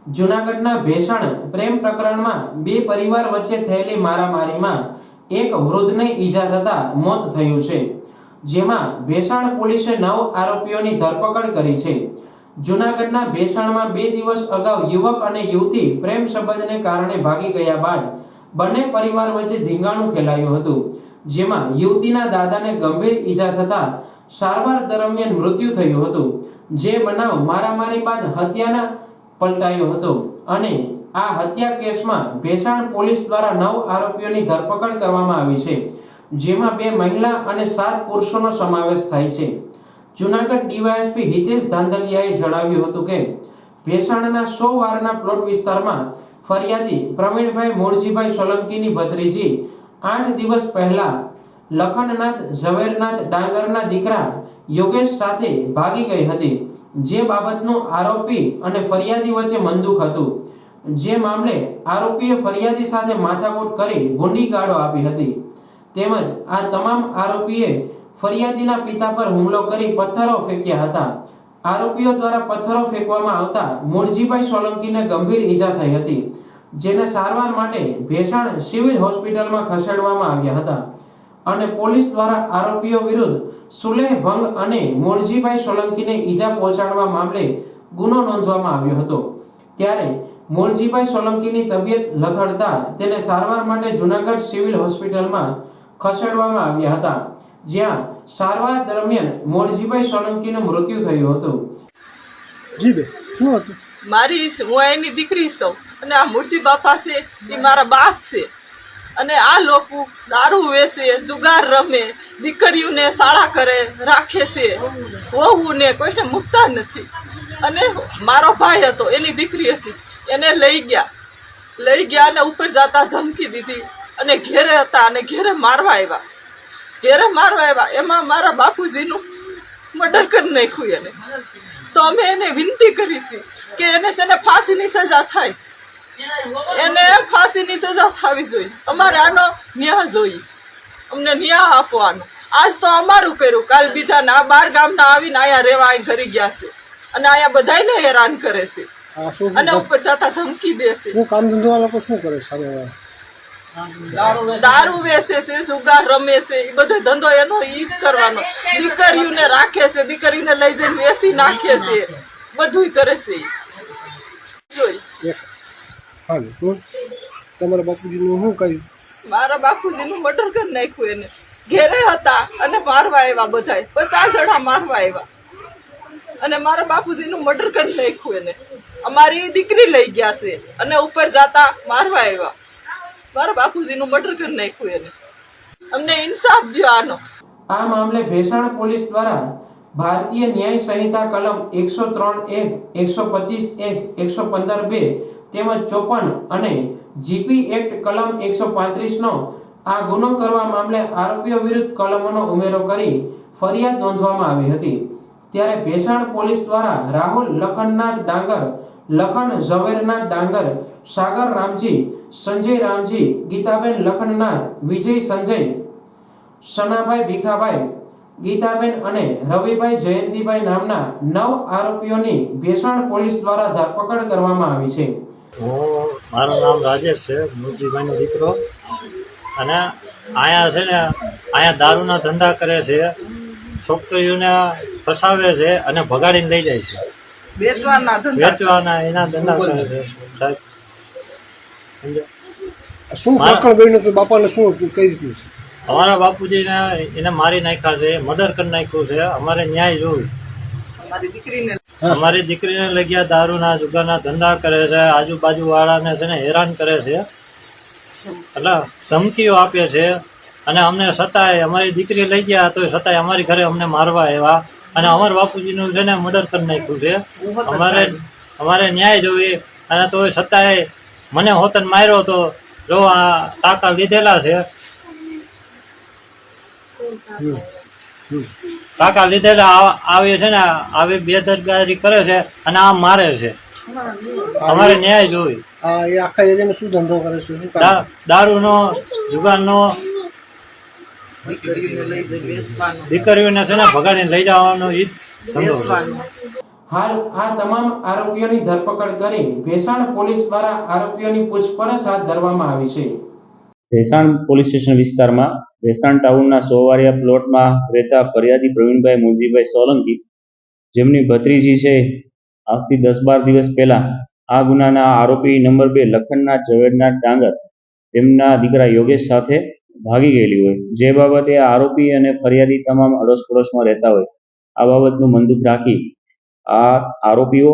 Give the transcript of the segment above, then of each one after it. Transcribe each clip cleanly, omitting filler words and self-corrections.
જૂનાગઢના ભેસાણ પ્રેમ પ્રકરણમાં બે પરિવાર વચ્ચે થયેલી મારામારીમાં એક વૃદ્ધને ઈજા થતા મોત થયું છે, જેમાં ભેસાણ પોલીસે 9 આરોપીઓની ધરપકડ કરી છે। જૂનાગઢના ભેસાણમાં 2 દિવસ અગાઉ યુવક અને યુવતી પ્રેમ સંબંધને કારણે ભાગી ગયા બાદ બંને પરિવાર વચ્ચે ધીંગાણું ખેલાયું હતું, જેમાં યુવતીના દાદાને ગંભીર ઈજા થતા સારવાર દરમિયાન મૃત્યુ થયું હતું। જે બનાવ મારામારી બાદ હત્યાના પલટાયો હતો અને આ હત્યા કેસમાં ભેસાણ પોલીસ દ્વારા 9 આરોપીઓની ધરપકડ કરવામાં આવી છે, જેમાં 2 મહિલા અને 7 પુરુષોનો સમાવેશ થાય છે। જૂનાગઢ ડીવાયએસપી હિતેશ ધાંધલિયાએ જણાવ્યું હતું કે ભેસાણના 100 વારના પ્લોટ વિસ્તારમાં ફરિયાદી પ્રવીણભાઈ મોરજીભાઈ સોલંકીની ભત્રીજી 8 દિવસ પહેલા લખનનાથ ઝવેરનાથ ડાંગરના દીકરા યોગેશ સાથે ભાગી ગઈ હતી, જે બાબતનું આરોપી અને ફરિયાદી વચ્ચે મંદુક હતું। જે મામલે આરોપીએ ફરિયાદી સાથે માથાકૂટ કરી ભૂંડી ગાળો આપી હતી, તેમજ આ તમામ આરોપીએ ફરિયાદીના પિતા પર હુમલો કરી પથ્થરો ફેંક્યા હતા। આરોપીઓ દ્વારા પથ્થરો ફેંકવામાં આવતા મોરજીભાઈ સોલંકીને ગંભીર ઈજા થઈ હતી, જેને સારવાર માટે ભેસાણ સિવિલ હોસ્પિટલમાં ખસેડવામાં આવ્યા હતા અને પોલીસ દ્વારા આરોપીઓ વિરુદ્ધ સુલેહ ભંગ અને મોરજીભાઈ સોલંકીને ઈજા પહોંચાડવા મામલે ગુનો નોંધવામાં આવ્યો હતો। ત્યારે મોરજીભાઈ સોલંકીની તબિયત લથડતા તેને સારવાર માટે જૂનાગઢ સિવિલ હોસ્પિટલમાં ખસેડવામાં આવ્યા હતા, જ્યાં સારવાર દરમિયાન મોરજીભાઈ સોલંકીનું મૃત્યુ થયું હતું। જી બે શું હતું? મારી હું એની દીકરી છું અને આ મૂર્તિ બાપા છે એ મારા બાપ છે અને આ લોકો દારૂ વેચે, જુગાર રમે, દીકરીઓને શાળા કરે રાખે છે, વહુને કોઈને મૂકતા નથી। અને મારો ભાઈ હતો, એની દીકરી હતી, એને લઈ ગયા અને ઉપર જતા ધમકી દીધી અને ઘેરે હતા અને ઘેરે મારવા આવ્યા। એમાં મારા બાપુજીનું મર્ડર કરી નાખ્યું એને। તો અમે એને વિનંતી કરી છે કે એને છે ને ફાંસીની સજા થાય, એને ફાંસીની સજા થવી જોઈએ। અમારે આનો ન્યાય જોઈએ, અમને ન્યાય આપવાનો। આજ તો અમારું કર્યું, કાલ બીજાના 12 ગામના આવીને અહીંયા રહેવા અહીં ઘરી ગયા છે અને અહીંયા બધાને હેરાન કરે છે અને ઉપર જતા ધમકી દે છે। શું કામ ધંધો લોકો શું કરે છે? દારૂ વેચે છે, જુગાર રમે છે, એ બધો ધંધો એનો ઈ જ કરવાનો। દીકરીઓને રાખે છે, દીકરીને લઈ જઈને વેચી નાખે છે, બધું કરે છે। તમારા બાપુજીનું શું કહ્યું? મારા બાપુજીનું મર્ડર કરી નાખ્યું એને। ઘેરે હતા અને મારવા આવ્યા, બધાય 50 જણા મારવા આવ્યા અને મારા બાપુજીનું મર્ડર કરી નાખ્યું એને। અમારી દીકરી લઈ ગયા છે અને ઉપર જતા મારવા આવ્યા, મારા બાપુજીનું મર્ડર કરી નાખ્યું એને। અમને ઇન્સાફ દો આનો। આ મામલે ભેસાણ પોલીસ દ્વારા ભારતીય ન્યાય સંહિતા કલમ 103(1), 125(1), 115(2) તેમજ 54 અને જીપી એક્ટ કલમ 135 નો આ ગુનો કરવા મામલે આરોપીઓ વિરુદ્ધ કલમોનો ઉમેરો કરી ફરિયાદ નોંધવામાં આવી હતી। ત્યારે ભેસાણ પોલીસ દ્વારા રાહુલ લખનનાથ ડાંગર, લખન ઝવેરનાથ ડાંગર, સાગર રામજી, સંજય રામજી, ગીતાબેન લખનનાથ, વિજય સંજય, સનાભાઈ ભીખાભાઈ, ગીતાબેન અને રવિભાઈ જયંતિભાઈ નામના 9 આરોપીઓની ભેસાણ પોલીસ દ્વારા ધરપકડ કરવામાં આવી છે। મારું નામ રાજેશ છે, મુરજીભાઈનો દીકરો, અને અહીંયા છે ને અહીંયા દારૂના ધંધા કરે છે, છોકરીઓને ફસાવે છે અને ભગાડીને લઈ જાય છે, વેચવાના એના ધંધા કરે છે સાહેબ। શું પ્રકરણ બન્યું? તો બાપાને શું કઈ રીતનું? અમારા બાપુજીને એને મારી નાખ્યા છે, મર્ડર કરી નાખ્યું છે। અમારે ન્યાય જોયું। અમારી દીકરીને લઈ ગયા, દારૂના જુગારના ધંધા કરે છે, આજુબાજુ વાળાને છે ને હેરાન કરે છે, એટલે ધમકીઓ આપે છે અને અમને સતાય અમારી દીકરી લઈ ગયા તો સતાય અમારી ઘરે અમને મારવા આવ્યા અને અમારા બાપુજીનું છે ને મર્ડર કરી નાખ્યું છે। અમારે ન્યાય જોઈએ અને તો સતાય મને હોતન માર્યો તો જો આ ટાંકા લીધેલા છે, કાકા લીધેલા આવે છે ને આવી બેદરકારી કરે છે અને આ મારે છે। અમારે ન્યાય જોઈ। એ આખા એરિયામાં શું ધંધો કરે છે? દારૂનો, જુગારનો, દીકરીઓને છે ને ભગાડીને લઈ જવાનો ઈ જ ધંધો। હાલ આ તમામ આરોપીઓની ધરપકડ કરી ભેસાણ પોલીસ દ્વારા આરોપીઓની પૂછપરછ હાથ ધરવામાં આવી છે. ભેસાણ પોલીસ સ્ટેશન વિસ્તારમાં ભેસાણ ટાઉનના સોવારિયા પ્લોટમાં રહેતા ફરિયાદી પ્રવીણભાઈ મુરજીભાઈ સોલંકી, જેમની ભત્રીજી છે, આજથી 10-12 દિવસ પહેલા આ ગુનાના આરોપી નંબર 2 લખનનાથ ઝવેરનાથ ડાંગર તેમના દીકરા યોગેશ સાથે ભાગી ગયેલી હોય, જે બાબતે આરોપી અને ફરિયાદી તમામ અડોશ પડોશમાં રહેતા હોય. આ બાબતનું મંદુક રાખી આ આરોપીઓ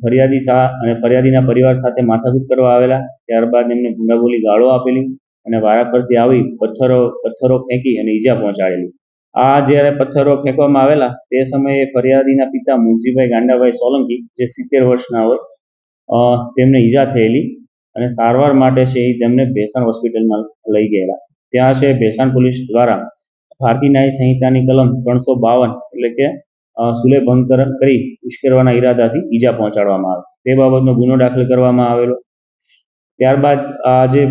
ફરિયાદીના પરિવાર સાથે માથાકૂટ કરવા આવેલા. ત્યારબાદ એમને ગુંડાબોલી ગાળો આપેલી અને વારા પરથી આવી પથ્થરો ફેંકી અને ઈજા પહોંચાડેલી. આ જ્યારે પથ્થરો ફેંકવામાં આવેલા તે સમયે ફરિયાદીના પિતા મુરજીભાઈ ગાંડાભાઈ સોલંકી, જે 70 વર્ષના હોય, તેમને ઈજા થયેલી અને સારવાર માટે છે એ તેમને ભેસાણ હોસ્પિટલમાં લઈ ગયેલા. ત્યાં છે ભેસાણ પોલીસ દ્વારા ભારતીય ન્યાય સંહિતાની કલમ 352 એટલે કે સુલે ભંગ કરી ઉશ્કેરવાના ઈરાદાથી ઈજા પહોંચાડવામાં આવે તે બાબતનો ગુનો દાખલ કરવામાં આવેલો. ત્યારબાદ આ જે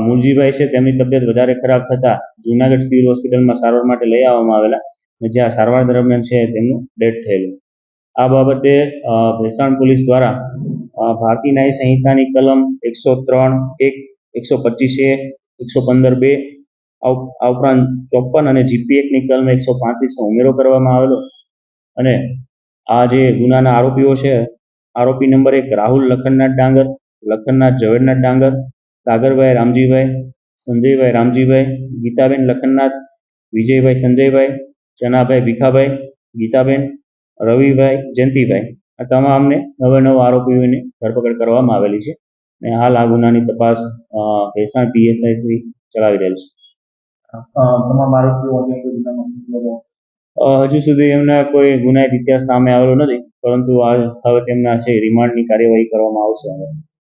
મુરજીભાઈ છે તેમની તબિયત વધારે ખરાબ થતા જૂનાગઢ સિવિલ હોસ્પિટલમાં સારવાર માટે લઈ આવવામાં આવેલા અને જ્યાં સારવાર દરમિયાન છે તેમનું ડેથ થયેલું. આ બાબતે ભેસાણ પોલીસ દ્વારા ભારતીય ન્યાય સંહિતાની કલમ 103(1), 125(a), 115(2) આ ઉપરાંત 54 અને જીપી એક્ટની કલમ 135નો ઉમેરો કરવામાં આવેલો અને આ જે ગુનાના આરોપીઓ છે, આરોપી નંબર 1 રાહુલ લખનનાથ ડાંગર, લખનનાથ ઝવેરનાથ ડાંગર, સાગરભાઈ રામજીભાઈ, સંજયભાઈ રામજીભાઈ, ગીતાબેન લખનનાથ, વિજયભાઈ સંજયભાઈ, ચનાભાઈ ભીખાભાઈ, ગીતાબેન, રવિભાઈ જયંતિભાઈ, આ તમામને 9 આરોપીઓની ધરપકડ કરવામાં આવેલી છે અને હાલ આ ગુનાની તપાસ ભેસાણ PSI ચલાવી રહેલ છે. તમામ આરોપીઓ અન્ય કોઈ ગુનામાં સંકળાયેલા? હજુ સુધી એમના કોઈ ગુનાહિત ઇતિહાસ સામે આવેલો નથી, પરંતુ હવે તેમના છે રિમાન્ડની કાર્યવાહી કરવામાં આવશે.